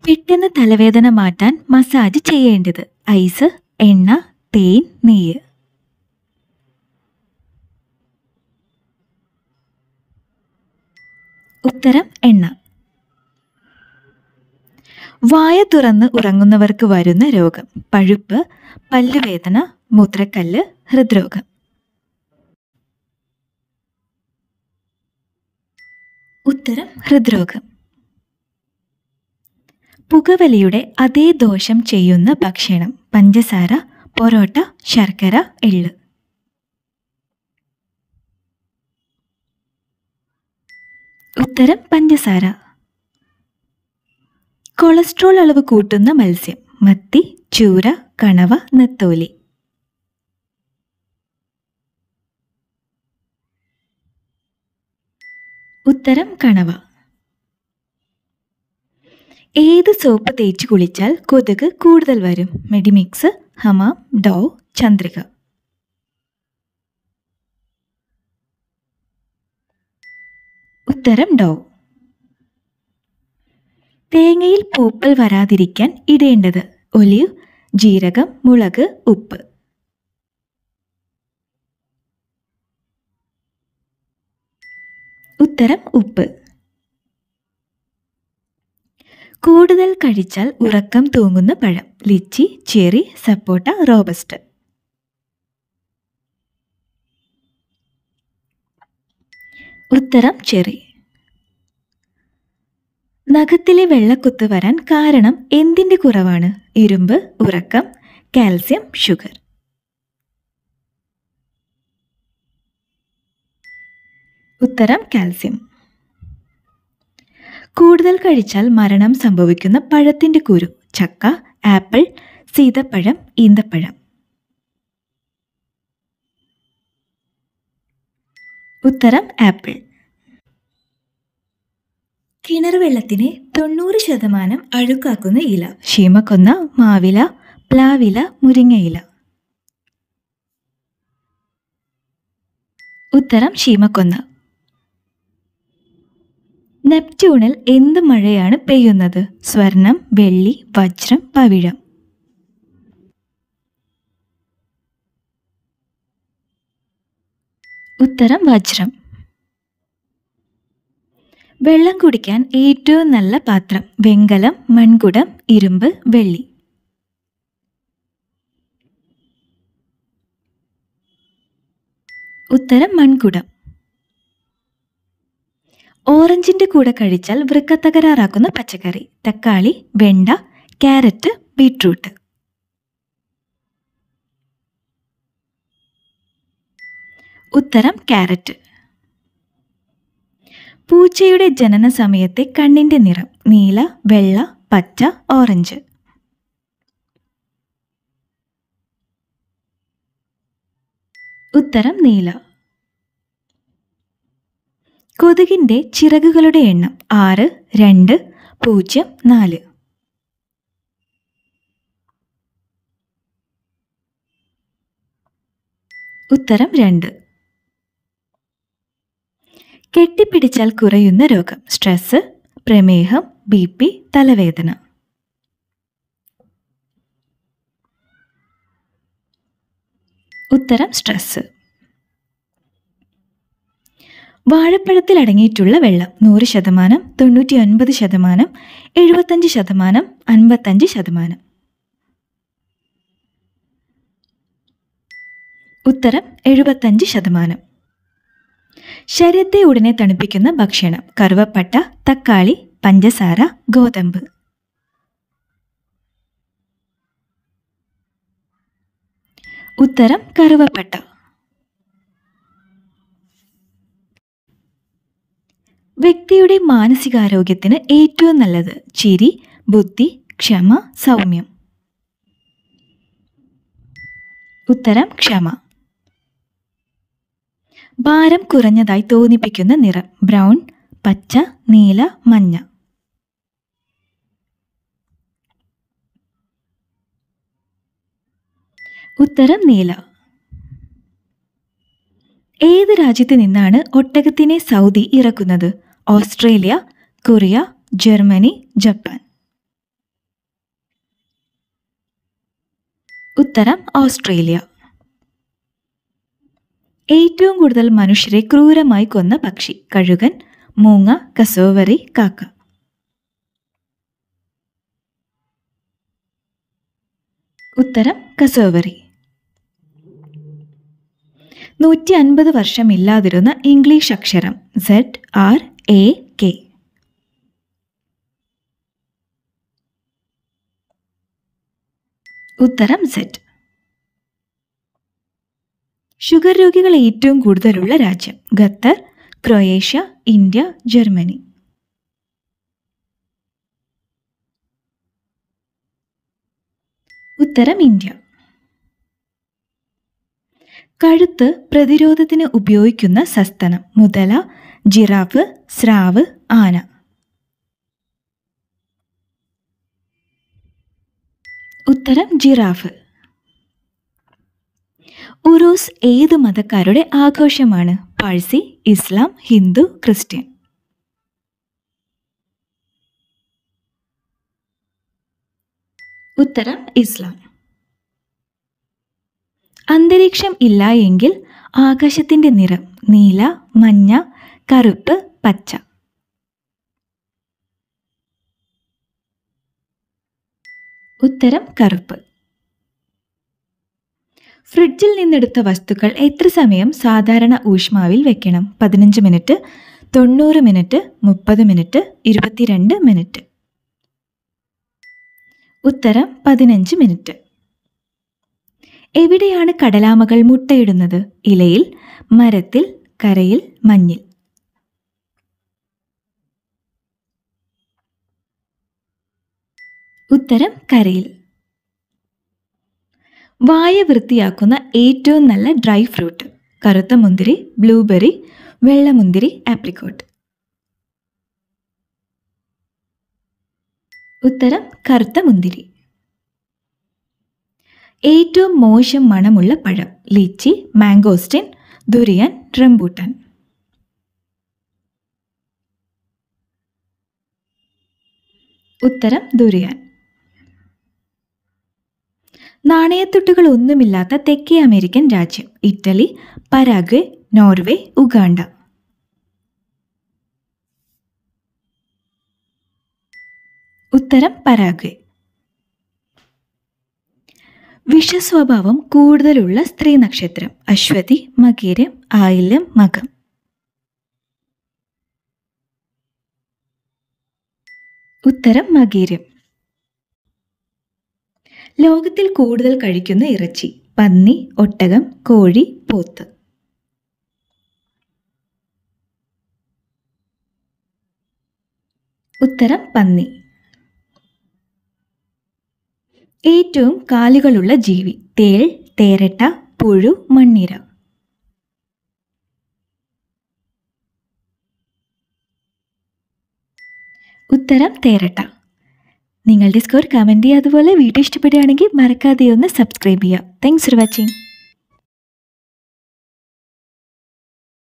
പെട്ടെന്ന് തലവേദന മാറ്റാൻ മസാജ് ചെയ്യേണ്ടത്: ഐസ്, എണ്ണ, തേൻ, നെയ്യ്. ഉത്തരം എണ്ണ. വായ തുറന്ന് ഉറങ്ങുന്നവർക്ക് വരുന്ന രോഗം: പഴുപ്പ്, പല്ലുവേദന, മൂത്രക്കല്ല്, ഹൃദ്രോഗം. ഉത്തരം ഹൃദ്രോഗം. പുകവലിയുടെ അതേ ദോഷം ചെയ്യുന്ന ഭക്ഷണം: പഞ്ചസാര, പൊറോട്ട, ശർക്കര, എള്ള്. ഉത്തരം പഞ്ചസാര. കൊളസ്ട്രോൾ അളവ് കൂട്ടുന്ന മത്സ്യം: മത്തി, ചൂര, കണവ, നെത്തോലി. ഉത്തരം കണവ. ഏത് സോപ്പ് തേച്ച് കുളിച്ചാൽ കൊതുക് കൂടുതൽ വരും? മെഡിമിക്സ്, ഹമാം, ഡോവ്, ചന്ദ്രിക. ഉത്തരം ഡോവ്. തേങ്ങയിൽ പൂപ്പൽ വരാതിരിക്കാൻ ഇടേണ്ടത്: ഒലിവ്, ജീരകം, മുളക്, ഉപ്പ്. ഉത്തരം ഉപ്പ്. കൂടുതൽ കഴിച്ചാൽ ഉറക്കം തൂങ്ങുന്ന പഴം: ലിച്ചി, ചെറി, സപ്പോട്ട, റോബസ്റ്റ്. ഉത്തരം ചെറി. നഖത്തിലെ വെള്ളക്കുത്ത് വരാൻ കാരണം എന്തിൻ്റെ കുറവാണ്? ഇരുമ്പ്, ഉറക്കം, കാൽസ്യം, ഷുഗർ. ഉത്തരം കാൽസ്യം. കൂടുതൽ കഴിച്ചാൽ മരണം സംഭവിക്കുന്ന പഴത്തിൻ്റെ കുരു: ചക്ക, ആപ്പിൾ, സീതപ്പഴം, ഈന്തപ്പഴം. ഉത്തരം ആപ്പിൾ. കിണർ വെള്ളത്തിന് 90% അഴുക്കാക്കുന്ന ഇല: ശീമക്കൊന്ന, മാവില, പ്ലാവില, മുരിങ്ങയില. ഉത്തരം ശീമക്കൊന്ന. നെപ്റ്റ്യൂണിൽ എന്ത് മഴയാണ് പെയ്യുന്നത്? സ്വർണം, വെള്ളി, വജ്രം, പവിഴം. ഉത്തരം വജ്രം. വെള്ളം കുടിക്കാൻ ഏറ്റവും നല്ല പാത്രം: വെങ്കലം, മൺകുടം, ഇരുമ്പ്, വെള്ളി. ഉത്തരം മൺകുടം. ഓറഞ്ചിന്റെ കൂടെ കഴിച്ചാൽ വൃക്ക തകരാറാക്കുന്ന പച്ചക്കറി: തക്കാളി, വെണ്ട, ക്യാരറ്റ്, ബീട്രൂട്ട്. ഉത്തരം ക്യാരറ്റ്. പൂച്ചയുടെ ജനന സമയത്തെ കണ്ണിന്റെ നിറം: നീല, വെള്ള, പച്ച, ഓറഞ്ച്. ഉത്തരം നീല. കൊതുകിന്റെ ചിറകുകളുടെ എണ്ണം: 6, 2, 0, 4. ഉത്തരം 2. കെട്ടിപ്പിടിച്ചാൽ കുറയുന്ന രോഗം: സ്ട്രെസ്, പ്രമേഹം, BP, തലവേദന. ഉത്തരം സ്ട്രെസ്. വാഴപ്പഴത്തിൽ അടങ്ങിയിട്ടുള്ള വെള്ളം: 100%, 99%, 75%, 55%. ഉത്തരം 75%. ശരീരത്തെ ഉടനെ തണുപ്പിക്കുന്ന ഭക്ഷണം: കറുവപ്പട്ട, തക്കാളി, പഞ്ചസാര, ഗോതമ്പ്. ഉത്തരം കറുവപ്പട്ട. വ്യക്തിയുടെ മാനസികാരോഗ്യത്തിന് ഏറ്റവും നല്ലത്: ചിരി, ബുദ്ധി, ക്ഷമ, സൗമ്യം. ഉത്തരം ക്ഷമ. ഭാരം കുറഞ്ഞതായി തോന്നിപ്പിക്കുന്ന നിറം: ബ്രൗൺ, പച്ച, നീല, മഞ്ഞ. ഉത്തരം നീല. ഏത് രാജ്യത്ത് നിന്നാണ് ഒട്ടകത്തിനെ സൗദി ഇറക്കുന്നത്? Australia, Korea, Germany, Japan. ഉത്തരം ഓസ്ട്രേലിയ. ഏറ്റവും കൂടുതൽ മനുഷ്യരെ ക്രൂരമായി കൊന്ന പക്ഷി? കഴുകൻ, മൂങ്ങ, കസോവറി, കാക്ക. ഉത്തരം കസോവറി. 150 വർഷം ഇല്ലാതിരുന്ന ഇംഗ്ലീഷ് അക്ഷരം? ZRAK. ഉത്തരം Z. ഷുഗർ രോഗികൾ ഏറ്റവും കൂടുതലുള്ള രാജ്യം? Qatar, Croatia, India, Germany. ഉത്തരം ഇന്ത്യ. കഴുത്ത് പ്രതിരോധത്തിന് ഉപയോഗിക്കുന്ന സസ്തനം? മുതല, ജിറാഫ്, സ്രാവ്, ആന. ഉത്തരം ജിറാഫ്. ഉറൂസ് ഏത് മതക്കാരുടെ ആഘോഷമാണ്? പാഴ്സി, ഇസ്ലാം, ഹിന്ദു, ക്രിസ്ത്യൻ. ഉത്തരം ഇസ്ലാം. അന്തരീക്ഷം ഇല്ല എങ്കിൽ ആകാശത്തിന്റെ നിറം? നീല, മഞ്ഞ, കറുപ്പ്, പച്ച. ഉത്തരം കറുപ്പ്. ഫ്രിഡ്ജിൽ നിന്നെടുത്ത വസ്തുക്കൾ എത്ര സമയം സാധാരണ ഊഷ്മാവിൽ വെക്കണം? 15 മിനിറ്റ്, 90 മിനിറ്റ്, 30 മിനിറ്റ്, 22 മിനിറ്റ്. ഉത്തരം 15 മിനിറ്റ്. എവിടെയാണ് കടലാമകൾ മുട്ടയിടുന്നത്? ഇലയിൽ, മരത്തിൽ, കരയിൽ, മഞ്ഞിൽ. ഉത്തരം കരയിൽ. വായ വൃത്തിയാക്കുന്ന ഏറ്റവും നല്ല ഡ്രൈ ഫ്രൂട്ട്? കറുത്ത മുന്തിരി, ബ്ലൂബെറി, വെള്ളമുന്തിരി, ആപ്രിക്കോട്ട്. ഉത്തരം കറുത്ത മുന്തിരി. ഏറ്റവും മോശം മണമുള്ള പഴം? Lychee, mangosteen, durian, rambutan. ഉത്തരം ദുരിയൻ. നാണയത്തുട്ടുകൾ ഒന്നുമില്ലാത്ത തെക്കേ അമേരിക്കൻ രാജ്യം? Italy, Paraguay, Norway, Uganda. ഉത്തരം പരാഗ്വേ. വിഷസ്വഭാവം കൂടുതലുള്ള സ്ത്രീ നക്ഷത്രം? അശ്വതി, മകീരം, ആയില്യം, മകം. ഉത്തരം മകീരം. ലോകത്തിൽ കൂടുതൽ കഴിക്കുന്ന ഇറച്ചി? പന്നി, ഒട്ടകം, കോഴി, പോത്ത്. ഉത്തരം പന്നി. ഏറ്റവും കാലുകളുള്ള ജീവി? തേൾ, തേരട്ട, പുഴു, മണ്ണിര. ഉത്തരം തേരട്ട. നിങ്ങളുടെ സ്കോർ കമൻറ്റ് ചെയ്യുക. അതുപോലെ വീഡിയോ ഇഷ്ടപ്പെടുകയാണെങ്കിൽ മറക്കാതെ ഒന്ന് സബ്സ്ക്രൈബ് ചെയ്യുക. Thanks for watching.